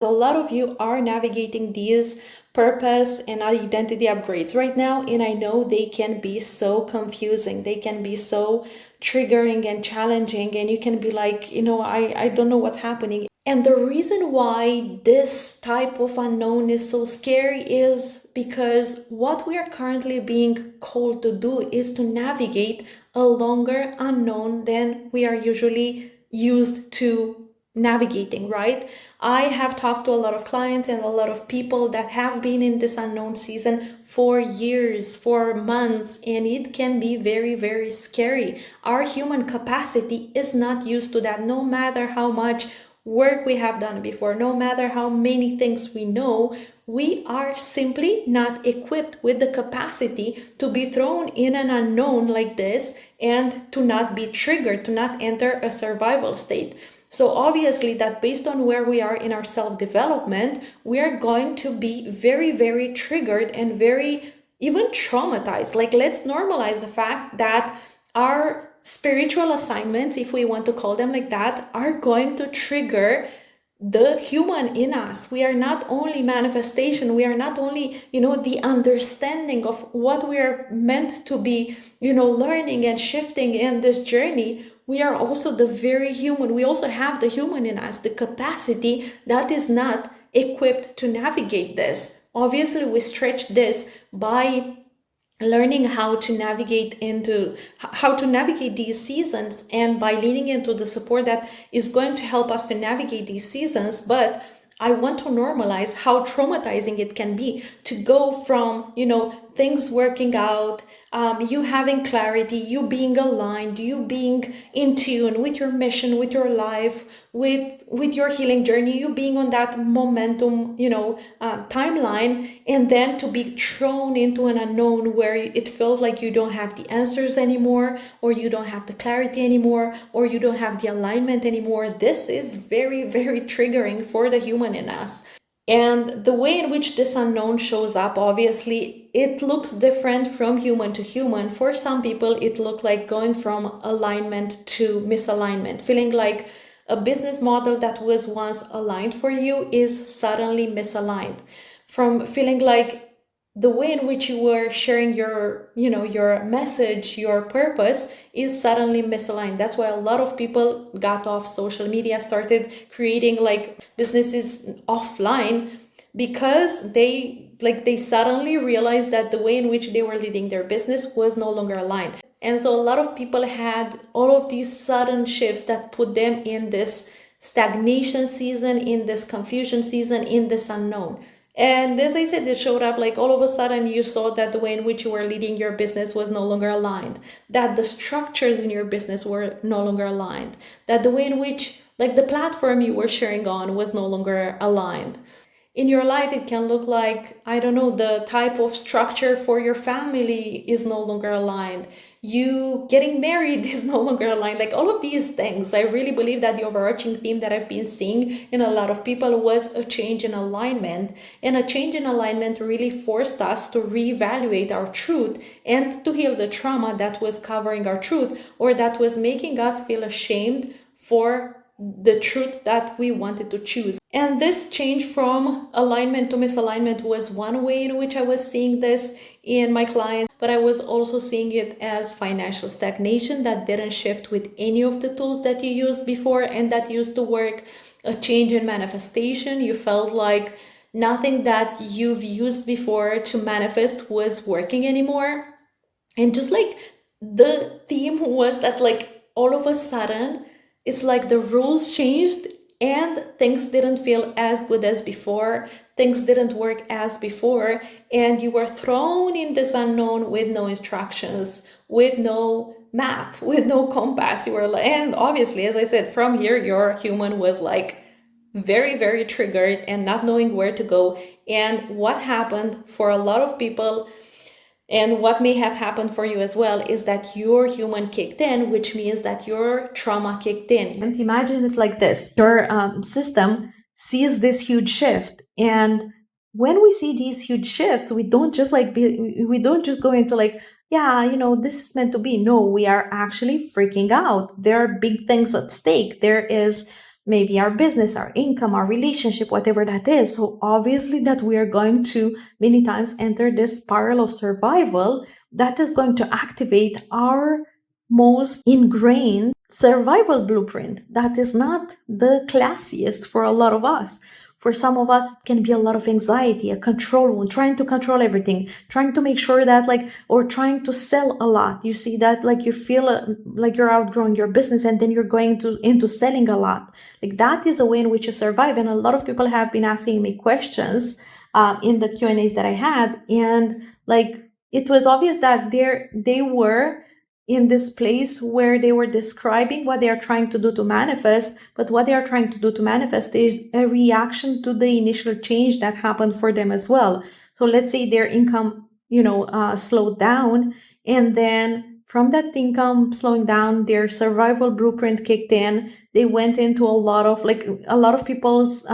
a lot of you are navigating these purpose and identity upgrades right now, and I know they can be so confusing. They can be so triggering and challenging, and you can be like, I don't know what's happening. And the reason why this type of unknown is so scary is because what we are currently being called to do is to navigate a longer unknown than we are usually used to navigating, right? I have talked to a lot of clients and a lot of people that have been in this unknown season for years, for months, and it can be very, very scary. Our human capacity is not used to that, no matter how much work we have done before, no matter how many things we know, we are simply not equipped with the capacity to be thrown in an unknown like this and to not be triggered, to not enter a survival state. So obviously that based on where we are in our self-development, we are going to be very, very triggered and very even traumatized. Like, let's normalize the fact that our spiritual assignments, if we want to call them like that, are going to trigger the human in us. We are not only manifestation, we are not only, the understanding of what we are meant to be, learning and shifting in this journey. We are also the very human. We also have the human in us, the capacity that is not equipped to navigate this. Obviously, we stretch this by learning how to navigate these seasons and by leaning into the support that is going to help us to navigate these seasons. But I want to normalize how traumatizing it can be to go from, things working out, you having clarity, you being aligned, you being in tune with your mission, with your life, with your healing journey, you being on that momentum, timeline, and then to be thrown into an unknown where it feels like you don't have the answers anymore, or you don't have the clarity anymore, or you don't have the alignment anymore. This is very, very triggering for the human in us. And the way in which this unknown shows up, obviously, it looks different from human to human. For some people, it looked like going from alignment to misalignment, feeling like a business model that was once aligned for you is suddenly misaligned. From feeling like the way in which you were sharing your message, your purpose is suddenly misaligned. That's why a lot of people got off social media, started creating like businesses offline, because they suddenly realized that the way in which they were leading their business was no longer aligned. And so a lot of people had all of these sudden shifts that put them in this stagnation season, in this confusion season, in this unknown. And as I said, it showed up like all of a sudden you saw that the way in which you were leading your business was no longer aligned, that the structures in your business were no longer aligned, that the way in which like the platform you were sharing on was no longer aligned. In your life, it can look like, I don't know, the type of structure for your family is no longer aligned. You getting married is no longer aligned. Like all of these things, I really believe that the overarching theme that I've been seeing in a lot of people was a change in alignment. And a change in alignment really forced us to reevaluate our truth and to heal the trauma that was covering our truth, or that was making us feel ashamed for the truth that we wanted to choose. And this change from alignment to misalignment was one way in which I was seeing this in my clients, but I was also seeing it as financial stagnation that didn't shift with any of the tools that you used before and that used to work. A change in manifestation. You felt like nothing that you've used before to manifest was working anymore. And just like the theme was that like all of a sudden, it's like the rules changed and things didn't feel as good as before. Things didn't work as before. And you were thrown in this unknown with no instructions, with no map, with no compass. You were like, and obviously, as I said, from here, your human was like very, very triggered and not knowing where to go. And what happened for a lot of people, and what may have happened for you as well, is that your human kicked in, which means that your trauma kicked in. And imagine it's like this. Your system sees this huge shift. And when we see these huge shifts, we don't just go into like, yeah, this is meant to be. No, we are actually freaking out. There are big things at stake. There is maybe our business, our income, our relationship, whatever that is. So obviously that we are going to many times enter this spiral of survival that is going to activate our most ingrained survival blueprint that is not the classiest for a lot of us. For some of us, it can be a lot of anxiety, a control wound, trying to control everything, trying to make sure that or trying to sell a lot. You see that you feel like you're outgrowing your business and then you're going into selling a lot. That is a way in which you survive. And a lot of people have been asking me questions in the Q&As that I had. And it was obvious that they were in this place where they were describing what they are trying to do to manifest, but what they are trying to do to manifest is a reaction to the initial change that happened for them as well. So let's say their income, slowed down, and then from that income slowing down, their survival blueprint kicked in. They went into a lot of people's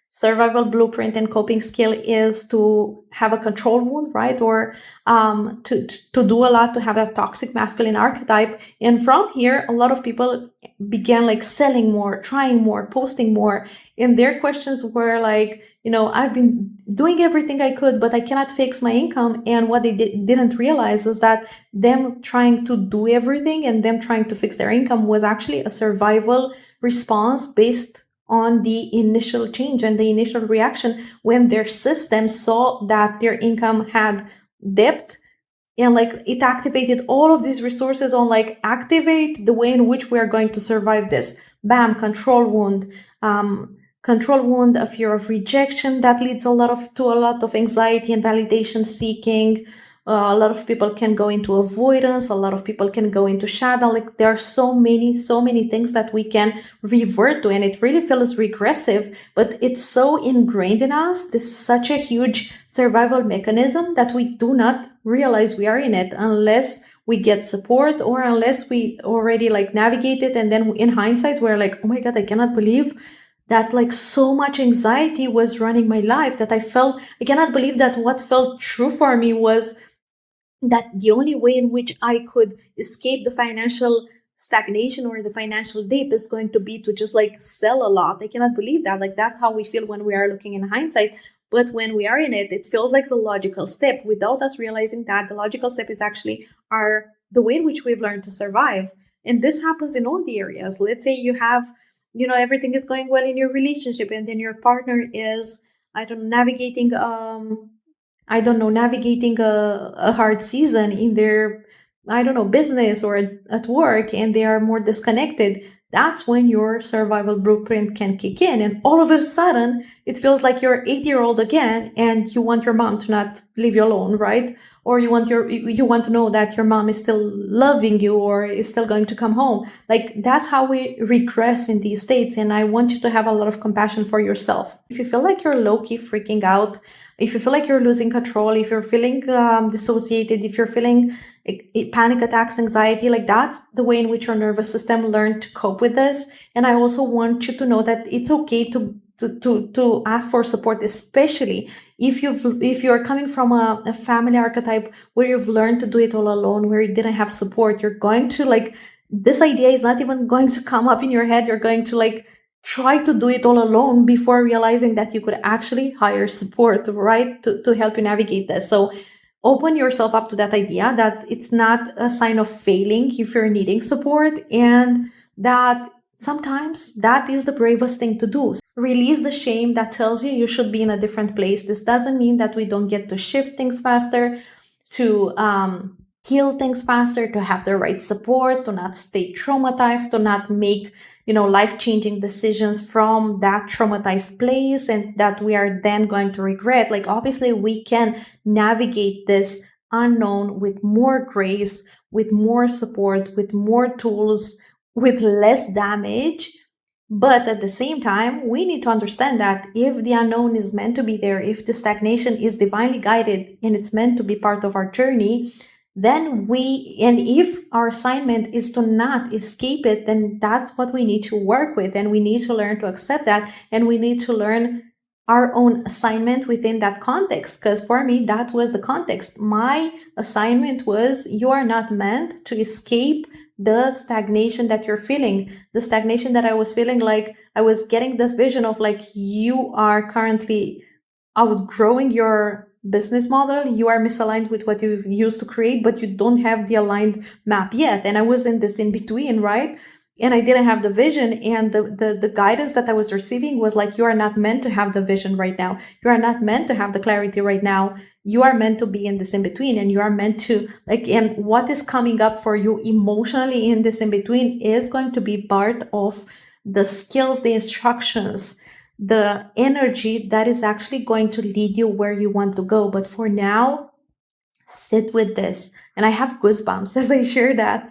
survival blueprint and coping skill is to have a control wound, right? Or to do a lot, to have a toxic masculine archetype. And from here, a lot of people began selling more, trying more, posting more. And their questions were I've been doing everything I could, but I cannot fix my income. And what they didn't realize is that them trying to do everything and them trying to fix their income was actually a survival response based on the initial change and the initial reaction when their system saw that their income had dipped, and it activated all of these resources on activate the way in which we are going to survive this. Bam, control wound, a fear of rejection that leads to a lot of anxiety and validation seeking. A lot of people can go into avoidance. A lot of people can go into shadow. There are so many things that we can revert to, and it really feels regressive, but it's so ingrained in us. This is such a huge survival mechanism that we do not realize we are in it unless we get support or unless we already navigate it. And then in hindsight, we're like, oh my God, I cannot believe that so much anxiety was running my life, that I cannot believe that what felt true for me was that the only way in which I could escape the financial stagnation or the financial dip is going to be to just sell a lot. I cannot believe that. That's how we feel when we are looking in hindsight. But when we are in it, it feels like the logical step without us realizing that the logical step is actually the way in which we've learned to survive. And this happens in all the areas. Let's say you have, everything is going well in your relationship, and then your partner is, navigating a hard season in their, business or at work, and they are more disconnected. That's when your survival blueprint can kick in. And all of a sudden, it feels like you're 8-year-old again, and you want your mom to not leave you alone, right? Or you want to know that your mom is still loving you or is still going to come home. That's how we regress in these states. And I want you to have a lot of compassion for yourself. If you feel like you're low-key freaking out, if you feel like you're losing control, if you're feeling dissociated, if you're feeling panic attacks, anxiety, that's the way in which your nervous system learned to cope with this. And I also want you to know that it's okay to ask for support, especially if you're coming from a family archetype where you've learned to do it all alone, where you didn't have support. You're going to this idea is not even going to come up in your head. You're going to try to do it all alone before realizing that you could actually hire support, right, to help you navigate this. So open yourself up to that idea that it's not a sign of failing if you're needing support, and that sometimes that is the bravest thing to do. Release the shame that tells you should be in a different place. This doesn't mean that we don't get to shift things faster, to heal things faster, to have the right support, to not stay traumatized, to not make life-changing decisions from that traumatized place, and that we are then going to regret. Obviously we can navigate this unknown with more grace, with more support, with more tools, with less damage. But at the same time, we need to understand that if the unknown is meant to be there, if the stagnation is divinely guided and it's meant to be part of our journey, then if our assignment is to not escape it, then that's what we need to work with. And we need to learn to accept that. And we need to learn our own assignment within that context. Because for me, that was the context. My assignment was, you are not meant to escape the stagnation that you're feeling, the stagnation that I was feeling. Like I was getting this vision of like, you are currently outgrowing your business model, you are misaligned with what you used to create, but you don't have the aligned map yet. And I was in this in between, right? And I didn't have the vision, and the guidance that I was receiving was like, you are not meant to have the vision right now, you are not meant to have the clarity right now, you are meant to be in this in between, and you are meant to like, and what is coming up for you emotionally in this in between is going to be part of the skills, the instructions, the energy that is actually going to lead you where you want to go. But for now, sit with this. And I have goosebumps as I share that,